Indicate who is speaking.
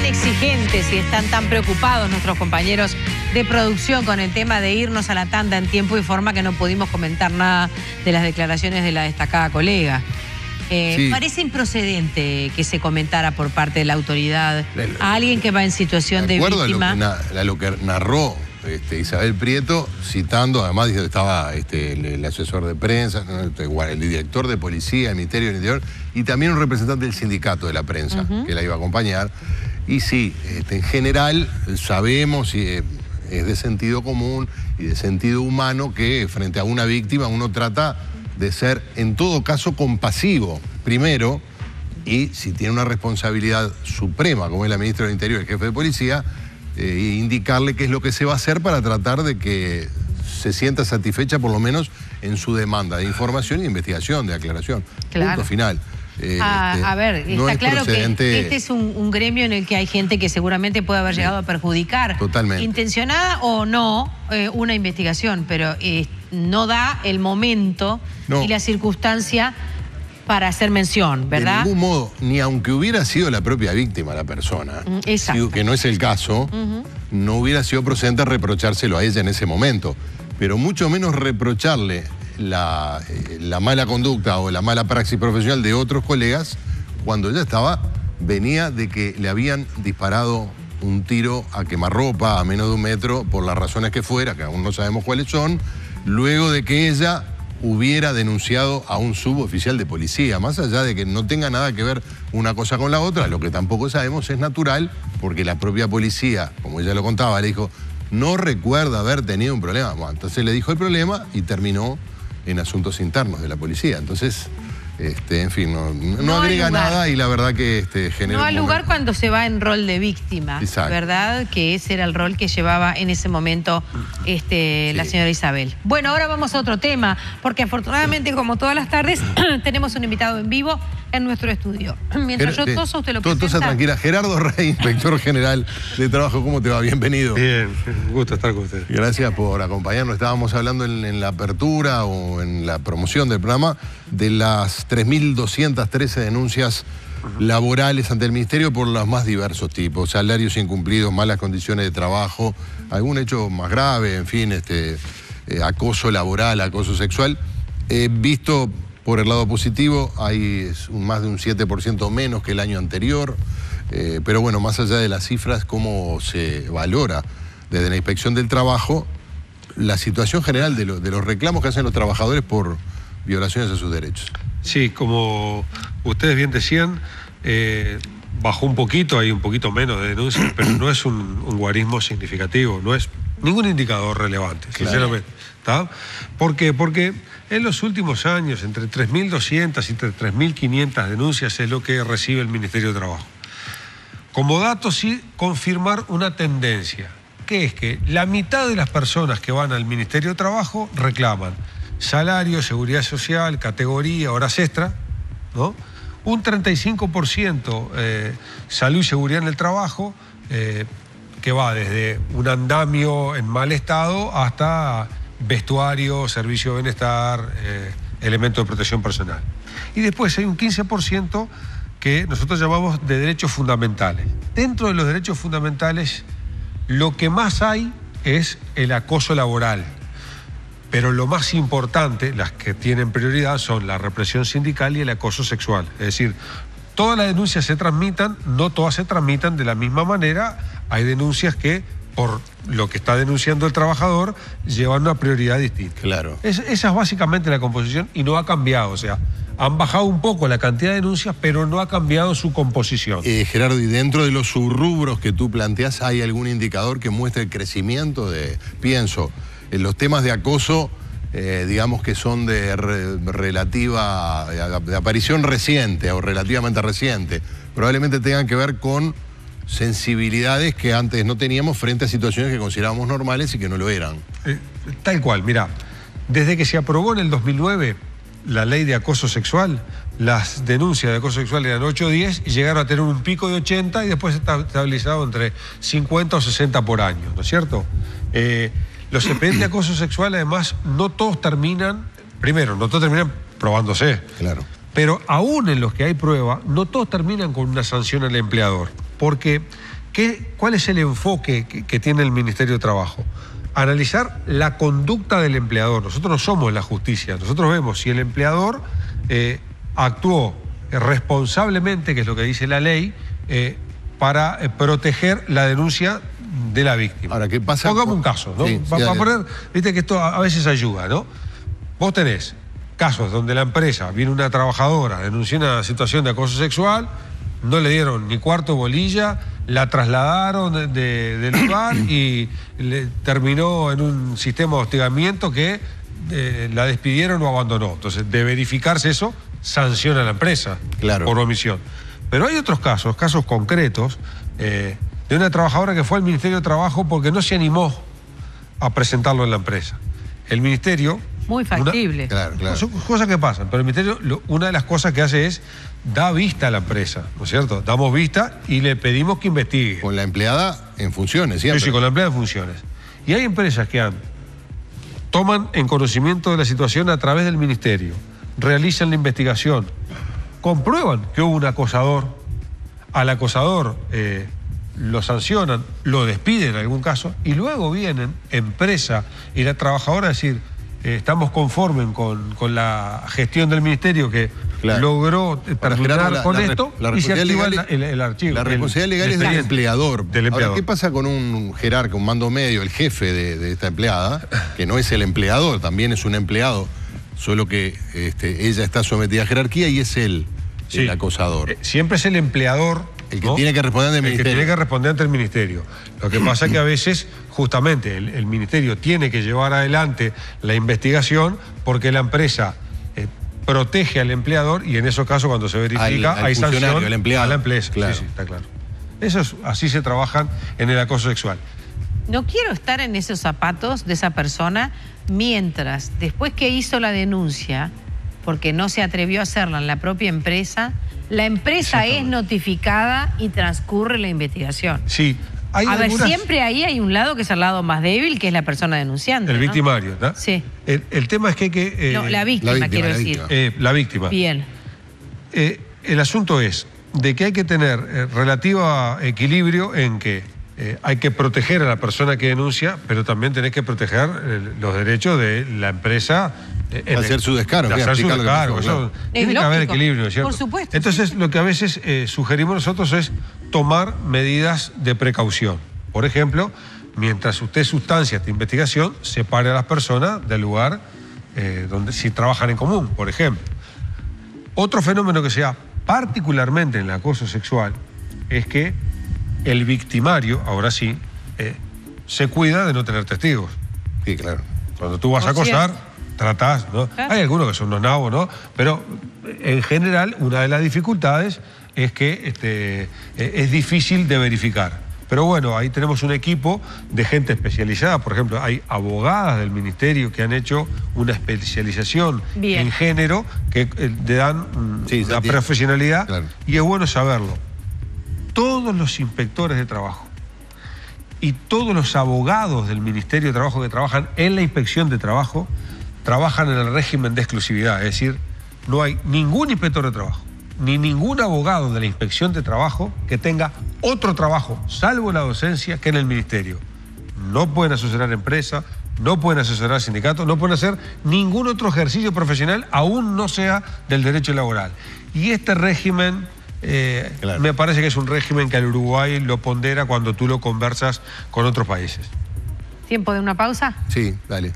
Speaker 1: exigentes y están tan preocupados nuestros compañeros de producción con el tema de irnos a la tanda en tiempo y forma que no pudimos comentar nada de las declaraciones de la destacada colega. Sí. Parece improcedente que se comentara por parte de la autoridad a alguien que va en situación de víctima.
Speaker 2: A lo que narró Isabel Prieto, citando, además estaba el asesor de prensa, el director de policía, el Ministerio del Interior, y también un representante del sindicato de la prensa, que la iba a acompañar. Y sí, en general sabemos, y es de sentido común y de sentido humano, que frente a una víctima uno trata de ser, en todo caso, compasivo, primero, y si tiene una responsabilidad suprema, como es la ministra del Interior, el jefe de policía, indicarle qué es lo que se va a hacer para tratar de que se sienta satisfecha, por lo menos, en su demanda de información y de investigación, de aclaración. Claro. Punto final.
Speaker 1: A ver, está claro que este es un gremio en el que hay gente que seguramente puede haber llegado a perjudicar, intencionada o no, una investigación, pero no da el momento y la circunstancia para hacer mención, ¿verdad?
Speaker 2: De ningún modo, ni aunque hubiera sido la propia víctima la persona, que no es el caso, no hubiera sido procedente reprochárselo a ella en ese momento, pero mucho menos reprocharle la mala conducta o la mala praxis profesional de otros colegas cuando ella venía de que le habían disparado un tiro a quemarropa a menos de 1 metro por las razones que fuera, que aún no sabemos cuáles son, luego de que ella hubiera denunciado a un suboficial de policía, más allá de que no tenga nada que ver una cosa con la otra, lo que tampoco sabemos es natural, porque la propia policía, como ella lo contaba, le dijo, no recuerda haber tenido un problema. Bueno, entonces le dijo el problema y terminó en asuntos internos de la policía. Entonces, en fin, no agrega nada y la verdad que genera...
Speaker 1: No al lugar cuando se va en rol de víctima, ¿verdad? Que ese era el rol que llevaba en ese momento la señora Isabel. Bueno, ahora vamos a otro tema, porque afortunadamente, como todas las tardes, tenemos un invitado en vivo en nuestro estudio. Mientras yo toso, usted lo presenta.
Speaker 2: Tosa tranquila. Gerardo Rey, inspector general de trabajo, ¿cómo te va? Bienvenido.
Speaker 3: Bien, un gusto estar con usted.
Speaker 2: Gracias por acompañarnos. Estábamos hablando en la apertura o en la promoción del programa de las 3.213 denuncias laborales ante el Ministerio por los más diversos tipos, salarios incumplidos, malas condiciones de trabajo, algún hecho más grave, en fin, acoso laboral, acoso sexual. Visto por el lado positivo, hay más de un 7% menos que el año anterior, pero bueno, más allá de las cifras, cómo se valora desde la Inspección del Trabajo la situación general de los reclamos que hacen los trabajadores por violaciones a sus derechos.
Speaker 3: Sí, como ustedes bien decían, bajó un poquito, hay un poquito menos de denuncias, pero no es un guarismo significativo, no es ningún indicador relevante, sinceramente. ¿Está? ¿Por qué? Porque en los últimos años, entre 3.200 y 3.500 denuncias es lo que recibe el Ministerio de Trabajo. Como dato, sí, confirmar una tendencia, que es que la mitad de las personas que van al Ministerio de Trabajo reclaman salario, seguridad social, categoría, horas extra, ¿no? Un 35% salud y seguridad en el trabajo, que va desde un andamio en mal estado hasta vestuario, servicio de bienestar, elementos de protección personal. Y después hay un 15% que nosotros llamamos de derechos fundamentales. Dentro de los derechos fundamentales, lo que más hay es el acoso laboral. Pero lo más importante, las que tienen prioridad, son la represión sindical y el acoso sexual. Es decir, todas las denuncias se transmitan, no todas se transmitan de la misma manera. Hay denuncias que, por lo que está denunciando el trabajador, llevan una prioridad distinta.
Speaker 2: Claro.
Speaker 3: Esa es básicamente la composición y no ha cambiado. O sea, han bajado un poco la cantidad de denuncias, pero no ha cambiado su composición.
Speaker 2: Gerardo, y dentro de los subrubros que tú planteas, ¿hay algún indicador que muestre el crecimiento pienso, en los temas de acoso, digamos que son de aparición reciente o relativamente reciente, probablemente tengan que ver con sensibilidades que antes no teníamos frente a situaciones que considerábamos normales y que no lo eran?
Speaker 3: Tal cual, mirá, desde que se aprobó en el 2009 la ley de acoso sexual, las denuncias de acoso sexual eran 8 o 10 y llegaron a tener un pico de 80 y después está estabilizado entre 50 o 60 por año, ¿no es cierto? Los expedientes de acoso sexual, además, no todos terminan, no todos terminan probándose.
Speaker 2: Claro.
Speaker 3: Pero aún en los que hay prueba, no todos terminan con una sanción al empleador. Porque ¿cuál es el enfoque que tiene el Ministerio de Trabajo? Analizar la conducta del empleador. Nosotros no somos la justicia, nosotros vemos si el empleador actuó responsablemente, que es lo que dice la ley, para proteger la denuncia de la víctima.
Speaker 2: Ahora, ¿qué pasa?
Speaker 3: Pongamos un caso, ¿no?
Speaker 2: Sí,
Speaker 3: Para poner, viste que esto a veces ayuda, ¿no? Vos tenés casos donde la empresa, viene una trabajadora, denunció una situación de acoso sexual, no le dieron ni cuarto bolilla, la trasladaron del lugar y terminó en un sistema de hostigamiento que la despidieron o abandonó. Entonces, de verificarse eso, sanciona a la empresa por omisión. Pero hay otros casos concretos, de una trabajadora que fue al Ministerio de Trabajo porque no se animó a presentarlo en la empresa. El Ministerio...
Speaker 1: Muy factible.
Speaker 3: Son cosas que pasan, pero el Ministerio, una de las cosas que hace es da vista a la empresa, ¿no es cierto? Damos vista y le pedimos que investigue.
Speaker 2: Con la empleada en funciones, siempre.
Speaker 3: Sí, con la empleada en funciones. Y hay empresas que toman en conocimiento de la situación a través del Ministerio, realizan la investigación, comprueban que hubo un acosador, al acosador lo sancionan, lo despiden en algún caso, y luego vienen empresa y la trabajadora a decir... estamos conformes con la gestión del Ministerio que logró terminar con esto y se activa el archivo.
Speaker 2: La responsabilidad legal es del empleador. Ahora, ¿qué pasa con un jerarca, un mando medio, el jefe de esta empleada, que no es el empleador, también es un empleado, solo que ella está sometida a jerarquía y es él el acosador?
Speaker 3: Siempre es el empleador
Speaker 2: el que tiene que responder ante el Ministerio.
Speaker 3: El que tiene que responder ante el Ministerio. Lo que pasa es que a veces, justamente, el Ministerio tiene que llevar adelante la investigación porque la empresa protege al empleador y en esos casos, cuando se verifica, hay sanción a la empresa.
Speaker 2: Claro.
Speaker 3: Sí, está claro. Así se trabajan en el acoso sexual.
Speaker 1: No quiero estar en esos zapatos de esa persona mientras, después que hizo la denuncia, porque no se atrevió a hacerla en la propia empresa, la empresa es notificada y transcurre la investigación.
Speaker 3: Sí.
Speaker 1: Siempre ahí hay un lado que es el lado más débil, que es la persona denunciante.
Speaker 3: El victimario, ¿no?
Speaker 1: Sí.
Speaker 3: El tema es que hay que...
Speaker 1: no, la víctima, quiero decir.
Speaker 3: La víctima.
Speaker 1: Bien.
Speaker 3: El asunto es de que hay que tener relativo equilibrio en que hay que proteger a la persona que denuncia, pero también tenés que proteger los derechos de la empresa...
Speaker 2: hacer su descargo.
Speaker 3: Tiene que haber equilibrio, ¿cierto?
Speaker 1: Por supuesto.
Speaker 3: Entonces, lo que a veces sugerimos nosotros es tomar medidas de precaución. Por ejemplo, mientras usted sustancia esta investigación, separe a las personas del lugar donde si trabajan en común, por ejemplo. Otro fenómeno que se da particularmente en el acoso sexual es que el victimario, ahora sí, se cuida de no tener testigos.
Speaker 2: Sí, claro.
Speaker 3: Cuando tú vas a acosar, tratás, ¿no? Hay algunos que son unos nabos, ¿no? Pero en general, una de las dificultades es que es difícil de verificar. Pero bueno, ahí tenemos un equipo de gente especializada. Por ejemplo, hay abogadas del Ministerio que han hecho una especialización en género que le dan la profesionalidad y es bueno saberlo. Todos los inspectores de trabajo y todos los abogados del Ministerio de Trabajo que trabajan en la inspección de trabajo trabajan en el régimen de exclusividad. Es decir, no hay ningún inspector de trabajo ni ningún abogado de la inspección de trabajo que tenga otro trabajo, salvo la docencia, que en el Ministerio. No pueden asesorar empresas, no pueden asesorar sindicatos, no pueden hacer ningún otro ejercicio profesional, aún no sea del derecho laboral. Y este régimen, me parece que es un régimen que el Uruguay lo pondera cuando tú lo conversas con otros países.
Speaker 1: ¿Tiempo de una pausa?
Speaker 2: Sí, dale.